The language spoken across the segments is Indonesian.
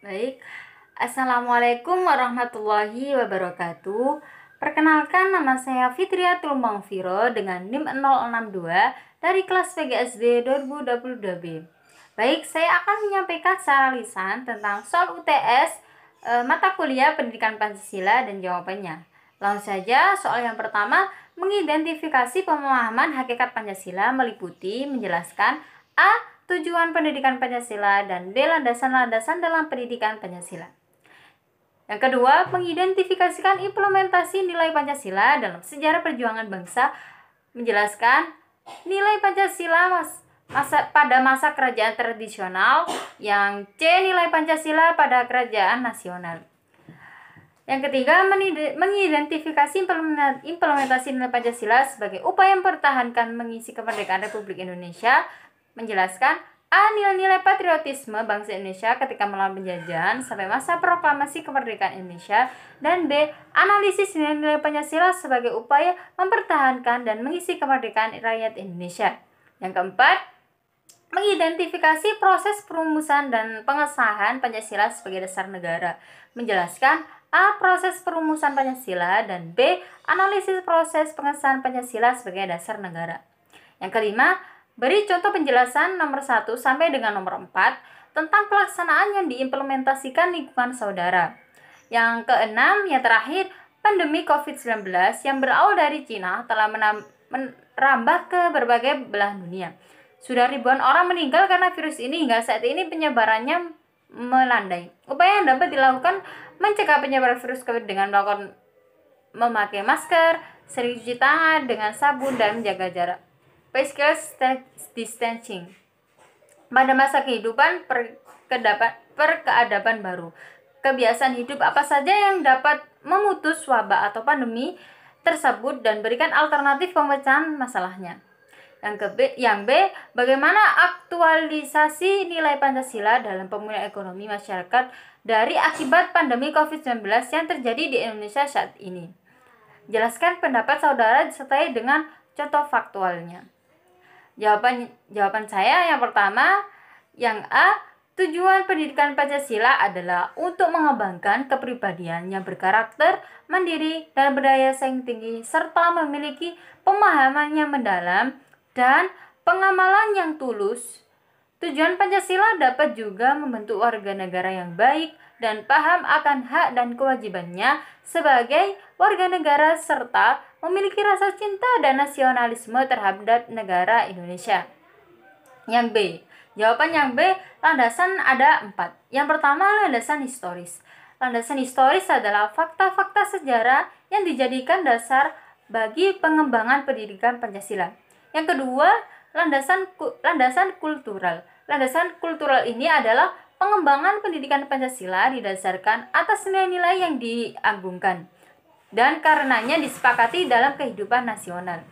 Baik, Assalamualaikum warahmatullahi wabarakatuh. Perkenalkan, nama saya Fitriatul Mangfiro dengan NIM 062 dari kelas PGSD 2022B. Baik, saya akan menyampaikan secara lisan tentang soal UTS mata kuliah Pendidikan Pancasila dan jawabannya. Langsung saja, soal yang pertama, mengidentifikasi pemahaman hakikat Pancasila meliputi menjelaskan A. Tujuan pendidikan Pancasila dan B. Landasan-landasan dalam pendidikan Pancasila. Yang kedua, mengidentifikasikan implementasi nilai Pancasila dalam sejarah perjuangan bangsa, menjelaskan nilai Pancasila pada masa kerajaan tradisional, yang C. Nilai Pancasila pada kerajaan nasional. Yang ketiga, mengidentifikasi implementasi nilai Pancasila sebagai upaya mempertahankan mengisi kemerdekaan Republik Indonesia, menjelaskan A. Nilai-nilai patriotisme bangsa Indonesia ketika melawan penjajahan sampai masa proklamasi kemerdekaan Indonesia, dan B. Analisis nilai-nilai Pancasila sebagai upaya mempertahankan dan mengisi kemerdekaan rakyat Indonesia. Yang keempat, mengidentifikasi proses perumusan dan pengesahan Pancasila sebagai dasar negara, menjelaskan A. Proses perumusan Pancasila, dan B. Analisis proses pengesahan Pancasila sebagai dasar negara. Yang kelima, beri contoh penjelasan nomor 1 sampai dengan nomor 4 tentang pelaksanaan yang diimplementasikan lingkungan saudara. Yang keenam, yang terakhir, pandemi COVID-19 yang berawal dari Cina telah merambah ke berbagai belahan dunia. Sudah ribuan orang meninggal karena virus ini hingga saat ini penyebarannya melandai. Upaya yang dapat dilakukan mencegah penyebaran virus COVID dengan memakai masker, sering cuci tangan dengan sabun, dan menjaga jarak. Physical distancing. Pada masa kehidupan perkeadaban baru, kebiasaan hidup apa saja yang dapat memutus wabah atau pandemi tersebut dan berikan alternatif pemecahan masalahnya. Yang B, bagaimana aktualisasi nilai Pancasila dalam pemulihan ekonomi masyarakat dari akibat pandemi COVID-19 yang terjadi di Indonesia saat ini. Jelaskan pendapat saudara disertai dengan contoh faktualnya. Jawaban saya yang pertama, yang A. Tujuan pendidikan Pancasila adalah untuk mengembangkan kepribadian yang berkarakter mandiri dan berdaya saing tinggi, serta memiliki pemahaman yang mendalam dan pengamalan yang tulus. Tujuan Pancasila dapat juga membentuk warga negara yang baik dan paham akan hak dan kewajibannya sebagai warga negara, serta memiliki rasa cinta dan nasionalisme terhadap negara Indonesia. Yang B, jawaban yang B, landasan ada 4. Yang pertama, landasan historis. Landasan historis adalah fakta-fakta sejarah yang dijadikan dasar bagi pengembangan pendidikan Pancasila. Yang kedua, landasan kultural. Landasan kultural ini adalah pengembangan pendidikan Pancasila didasarkan atas nilai-nilai yang diagungkan dan karenanya disepakati dalam kehidupan nasional.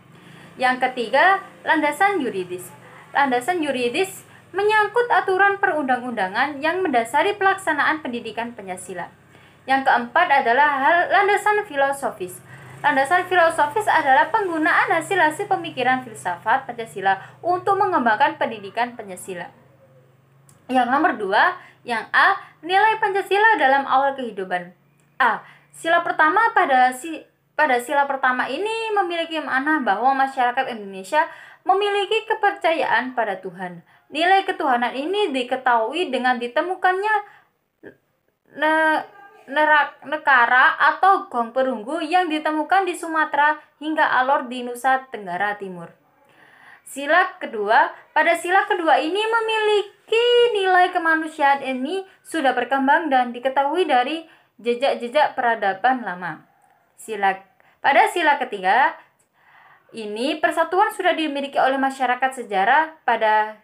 Yang ketiga, landasan yuridis. Landasan yuridis menyangkut aturan perundang-undangan yang mendasari pelaksanaan pendidikan Pancasila. Yang keempat adalah landasan filosofis. Landasan filosofis adalah penggunaan hasil-hasil pemikiran filsafat Pancasila untuk mengembangkan pendidikan Pancasila. Yang nomor 2, yang A, nilai Pancasila dalam awal kehidupan. A. Sila pertama pada sila pertama ini memiliki makna bahwa masyarakat Indonesia memiliki kepercayaan pada Tuhan. Nilai ketuhanan ini diketahui dengan ditemukannya nekara atau gong perunggu yang ditemukan di Sumatera hingga Alor di Nusa Tenggara Timur. Pada sila kedua ini memiliki nilai kemanusiaan ini sudah berkembang dan diketahui dari jejak-jejak peradaban lama. Pada sila ketiga ini persatuan sudah dimiliki oleh masyarakat sejarah pada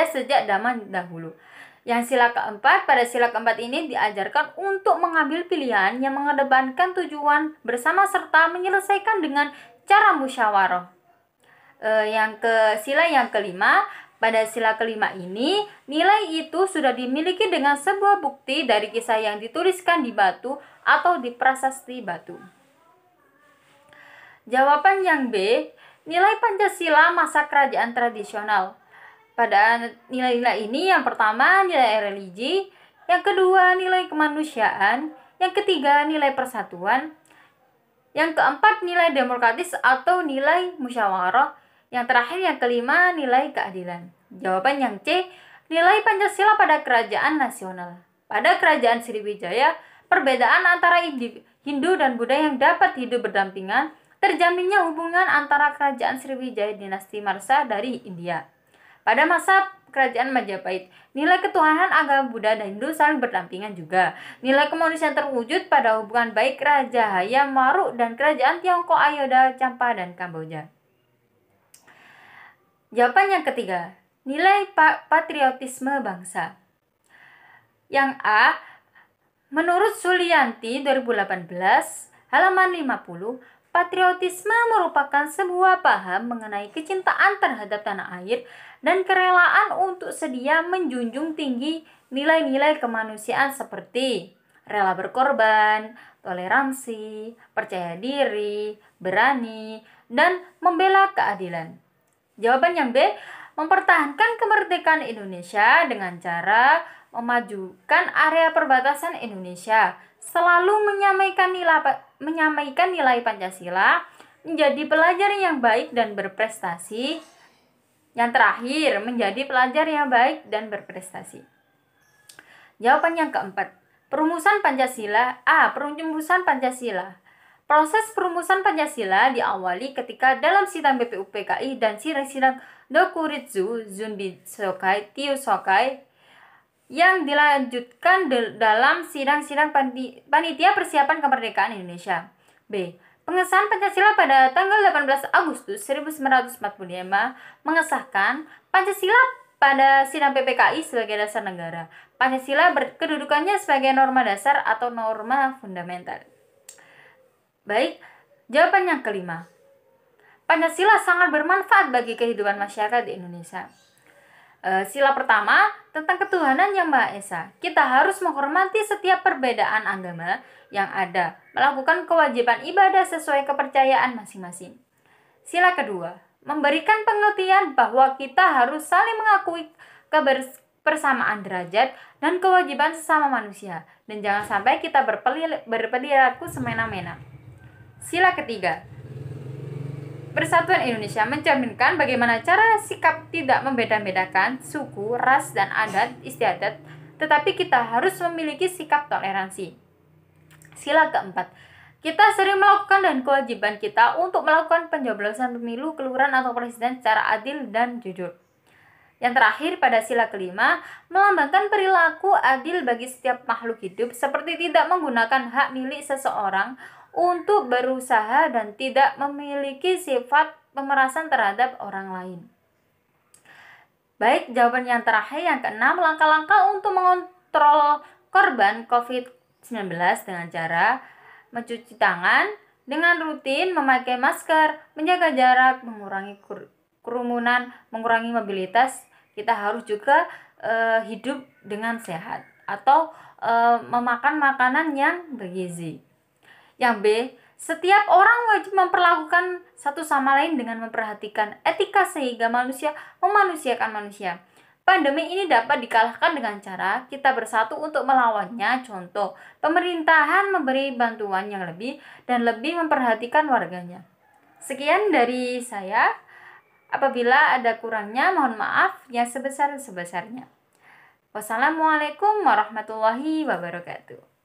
sejak zaman dahulu. Yang pada sila keempat ini diajarkan untuk mengambil pilihan yang mengedepankan tujuan bersama serta menyelesaikan dengan cara musyawarah. Sila yang kelima, pada sila kelima ini, nilai itu sudah dimiliki dengan sebuah bukti dari kisah yang dituliskan di batu atau di prasasti batu. Jawaban yang B, nilai Pancasila masa kerajaan tradisional. Pada nilai-nilai ini, yang pertama nilai religi, yang kedua nilai kemanusiaan, yang ketiga nilai persatuan, yang keempat nilai demokratis atau nilai musyawarah, yang terakhir yang kelima nilai keadilan. Jawaban yang C, nilai Pancasila pada kerajaan nasional. Pada kerajaan Sriwijaya, perbedaan antara Hindu dan Buddha yang dapat hidup berdampingan, terjaminnya hubungan antara kerajaan Sriwijaya dinasti Marsa dari India. Pada masa kerajaan Majapahit, nilai ketuhanan agama Buddha dan Hindu saling berdampingan juga. Nilai kemanusiaan terwujud pada hubungan baik Raja Hayam Wuruk dan kerajaan Tiongkok Ayodhya, Champa, dan Kamboja. Jawaban yang ketiga, nilai patriotisme bangsa. Yang A, menurut Sulianti 2018, halaman 50, patriotisme merupakan sebuah paham mengenai kecintaan terhadap tanah air dan kerelaan untuk sedia menjunjung tinggi nilai-nilai kemanusiaan seperti rela berkorban, toleransi, percaya diri, berani, dan membela keadilan. Jawaban yang B, mempertahankan kemerdekaan Indonesia dengan cara memajukan area perbatasan Indonesia, selalu menyamaikan nilai Pancasila, menjadi pelajar yang baik dan berprestasi. Yang terakhir, menjadi pelajar yang baik dan berprestasi. Jawaban yang keempat, perumusan Pancasila. A, perumusan Pancasila. Proses perumusan Pancasila diawali ketika dalam sidang BPUPKI dan sidang Dokuritsu Zunbi Sokai Tiu Sokai yang dilanjutkan dalam sidang-sidang Panitia Persiapan Kemerdekaan Indonesia. B, pengesahan Pancasila pada tanggal 18 Agustus 1945 mengesahkan Pancasila pada sidang PPKI sebagai dasar negara. Pancasila kedudukannya sebagai norma dasar atau norma fundamental. Baik, jawaban yang kelima. Pancasila sangat bermanfaat bagi kehidupan masyarakat di Indonesia. Sila pertama, tentang ketuhanan yang Maha Esa. Kita harus menghormati setiap perbedaan agama yang ada, melakukan kewajiban ibadah sesuai kepercayaan masing-masing. Sila kedua, memberikan pengertian bahwa kita harus saling mengakui kebersamaan derajat dan kewajiban sesama manusia, dan jangan sampai kita berperilaku semena-mena. Sila ketiga, Persatuan Indonesia mencerminkan bagaimana cara sikap tidak membeda-bedakan suku, ras, dan adat istiadat, tetapi kita harus memiliki sikap toleransi. Sila keempat, kita sering melakukan dan kewajiban kita untuk melakukan pencoblosan pemilu, kelurahan, atau presiden secara adil dan jujur. Yang terakhir, pada sila kelima, melambangkan perilaku adil bagi setiap makhluk hidup, seperti tidak menggunakan hak milik seseorang untuk berusaha dan tidak memiliki sifat pemerasan terhadap orang lain. Baik, jawaban yang terakhir, yang keenam, langkah-langkah untuk mengontrol korban COVID-19 dengan cara mencuci tangan dengan rutin, memakai masker, menjaga jarak, mengurangi kerumunan, mengurangi mobilitas. Kita harus juga hidup dengan sehat atau memakan makanan yang bergizi. Yang B, setiap orang wajib memperlakukan satu sama lain dengan memperhatikan etika sehingga manusia memanusiakan manusia. Pandemi ini dapat dikalahkan dengan cara kita bersatu untuk melawannya. Contoh, pemerintahan memberi bantuan yang lebih dan lebih memperhatikan warganya. Sekian dari saya. Apabila ada kurangnya, mohon maaf yang sebesar-sebesarnya. Wassalamualaikum warahmatullahi wabarakatuh.